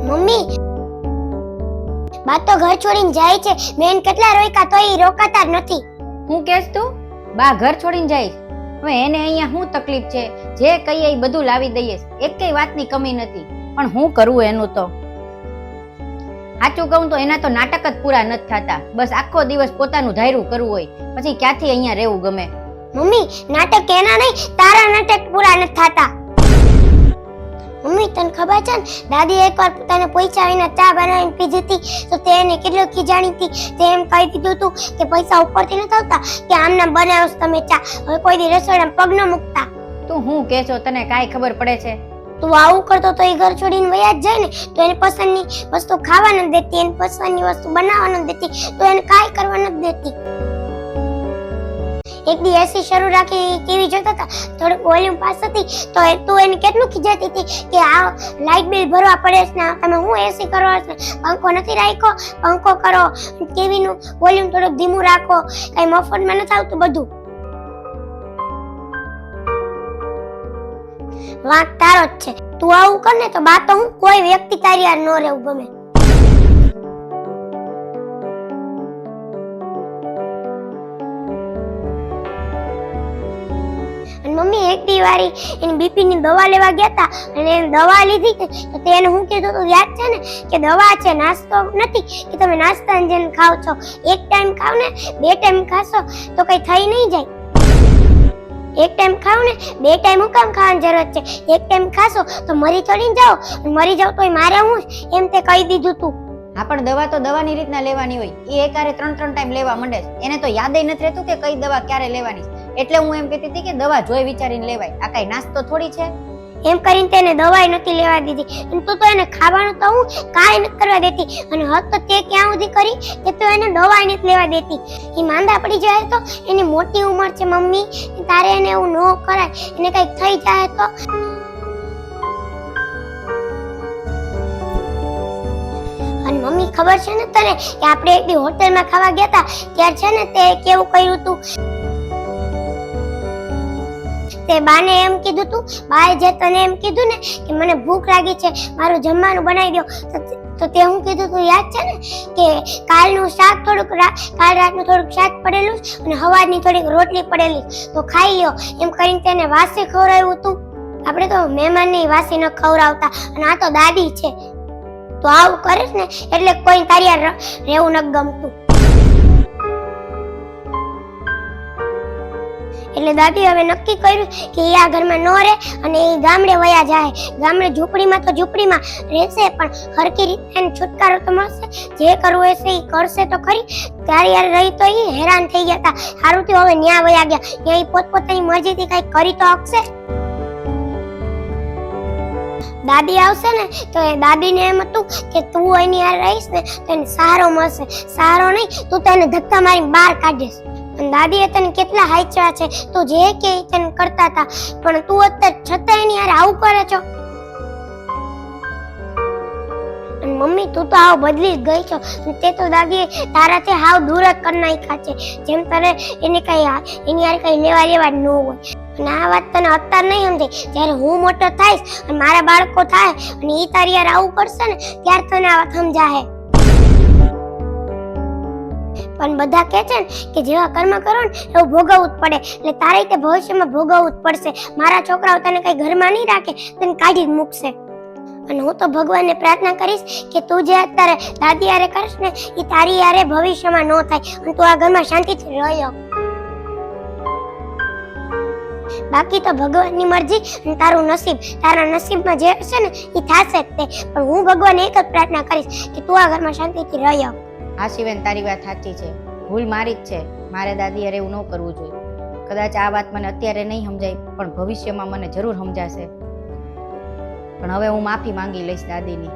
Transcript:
Mummy, બા તો ઘર છોડીને જાય છે. બેન કેટલા રોક્યા તો ઈ રોકાતા જ નથી. હું કહેશ તું? બા ઘર છોડીને જાય? હવે એને અહીંયા શું તકલીફ છે? જે કહીએ એ બધું લાવી દઈએ, એકેય વાતની કમી નથી. પણ હું કરવું એનું તો? સાચું કહું તો એના તો નાટક જ પૂરા નથી થતા. બસ આખો દિવસ પોતાનું ધાર્યું કરવું હોય, પછી ક્યાંથી અહીંયા રહેવું ગમે. મમ્મી, નાટક એના નહીં, તારા નાટક પૂરા નથી થતા. મમ્મી, તને ખબર છે ને, દાદી એકવાર પોતાને પૈસા વિના ચા બનાવીને પીધી હતી તો તે એને કેટલો ખીજાણી હતી. તે એમ કહી દીધું હતું કે પૈસા ઉપરથી નથી આવતા, કે આમના બનાવો તમે ચા, હવે કોઈ દી રસોડામાં પગ ન મૂકતા. તું હું કહે છો? તને કાંઈ ખબર પડે છે? તું આવું કરતો તો એ ઘર છોડીને વયા જ જાય ને. તો એને પસંદની વસ્તુ ખાવા નથી દેતી, એને પસંદની વસ્તુ બનાવવા નથી દેતી, તો એને કાંઈ કરવા નથી દેતી. એક દી એસી શરૂ રાખી ટીવી જોતા હતા, થોડુંક વોલ્યુમ પાસ હતી તો તું એને કેટલું ખીજાતી હતી કે આ લાઇટ બિલ ભરવા પડે છે ને તમે હું એસી કરો છો, પંખો નથી રાખ્યો, પંખો કરો, ટીવી નું વોલ્યુમ થોડુંક ધીમું રાખો, કઈ મફતમાં નથી આવતું બધું. વાંક તારો જ છે. તું આવું કર ને તો બા તો હું કોઈ વ્યક્તિ તારી યાર ન રહેવું ગમે. મમ્મી, એક દી વારી એની બીપી ની દવા લેવા ગયા હતા અને એને દવા લીધી તો તેને હું કીધું તો યાદ છે ને કે દવા છે, નાસ્તો નથી કે તમે નાસ્તા જેને ખાવ છો. એક ટાઈમ ખાવ ને 2 ટાઈમ ખાશો તો કઈ થઈ નહીં જાય. એક ટાઈમ ખાવ ને 2 ટાઈમ હું કામ ખાવાની જરૂર છે? એક ટાઈમ ખાશો તો મરી થોડી જાઓ, મરી જાવ તોય મારે હું એમ તે કહી દીધું તું. હા, પણ દવા તો દવાની રીતના લેવાની હોય. એ એકારે 3 ટાઈમ લેવા માંડે છે. એને તો યાદ નથી રહેતું કે કઈ દવા ક્યારે લેવાની. એટલે હું એમ કહેતી હતી કે દવા જોઈ વિચારીને લેવાય. આ કઈ નાસ્તો થોડી છે? એમ કરીને તેને દવાઈ નથી લેવા દીધી અને તું તો એને ખાવાનું તો હું કાંઈ નથી કરવા દેતી. અને હદ તો તે ક્યાં સુધી કરી કે તું એને દવાઈ નથી લેવા દેતી. એ માંદા પડી જાય તો એની મોટી ઉંમર છે મમ્મી, તારે એને એવું ન કરાય. એને કઈક થઈ જાય તો. અને મમ્મી, ખબર છે ને તને કે આપણે એક દી હોટલમાં ખાવા ગયા હતા ત્યારે છે ને તે કેવું કર્યું હતું? તે બાને એમ કીધું તું, બાએ જે તને એમ કીધું ને કે મને ભૂખ લાગી છે, મારું જમવાનું બનાવી દો, તો તે હું કીધું તું યાદ છે ને કે કાલનું શાક થોડુંક કાલ રાતનું થોડુંક શાક પડેલું અને સવારની થોડીક રોટલી પડેલી તો ખાઈ લ્યો. એમ કરીને તેને વાસી ખવડાવ્યું હતું. આપણે તો મહેમાનની વાસી ન ખવડાવતા અને આ તો દાદી છે. તો આવું કરે ને એટલે કોઈ તારી યાર રહેવું ન ગમતું. એટલે દાદી હવે નક્કી કર્યું કે એ આ ઘરમાં ન રહે અને એ ગામડે વયા જાય. ગામડે ઝૂંપડીમાં તો ઝૂંપડીમાં રહેશે પણ હરકી રીતે એને છુટકારો તો મળશે. જે કરવું હશે એ કરશે તો ખરી. ત્યારે યાર રહી તો એ હેરાન થઈ ગયા હતા. સારું થયું હવે ન્યા વયા ગયા. ત્યાં એ પોતપોતાની મરજીથી કઈ કરી તો શકશે. દાદી આવશે ને તો એ દાદીને એમ હતું કે તું એની યાર રહીશ ને તો એને સહારો મળશે. સહારો નહીં, તું તો એને ધક્કા મારીને બહાર કાઢીશ. દાદીએ તને કેટલા હાચવા છે, તું જે કે તને કરતા હતા, પણ તું અત્યારે છતાં એની યાર આવું કરે છો. મમ્મી, તું તો આવ બદલી જ ગઈ છો. તે તો દાદીએ તારાથી હાવ દૂર જ કરી નાખ્યા છે. જેમ તારે એને કઈ એની યાર કઈ લેવા દેવા જ ન હોય. અને આ વાત તને અત્યારે નહીં સમજાય. જયારે હું મોટો થાઈશ અને મારા બાળકો થાય અને એ તારી યાર આવું કરશે ને ત્યારે તને આ વાત સમજાય. પણ બધા કહે છે ને કે જેવા કર્મ કરો ને એવું ભોગવવું જ પડે. એટલે તારે તે ભવિષ્યમાં ભોગવવું જ પડશે. મારા છોકરાઓ તને કઈ ઘરમાં નહીં રાખે, તને કાઢી જ મૂકશે. અને હું તો ભગવાનને પ્રાર્થના કરીશ કે તું જે અત્યારે દાદી યારે કરીશ ને એ તારી યારે ભવિષ્યમાં ન થાય અને તું આ ઘરમાં શાંતિથી રહ્યો. બાકી તો ભગવાનની મરજી અને તારું નસીબ. તારા નસીબમાં જે હશે ને એ થશે જ તે. પણ હું ભગવાનને એક જ પ્રાર્થના કરીશ કે તું આ ઘરમાં શાંતિથી રહ્યો. હા શિવેન, તારી વાત સાચી છે. ભૂલ મારી જ છે. મારે દાદી અરે એવું ન કરવું જોઈએ. કદાચ આ વાત મને અત્યારે નહીં સમજાય પણ ભવિષ્યમાં મને જરૂર સમજાશે. પણ હવે હું માફી માંગી લઈશ દાદીની.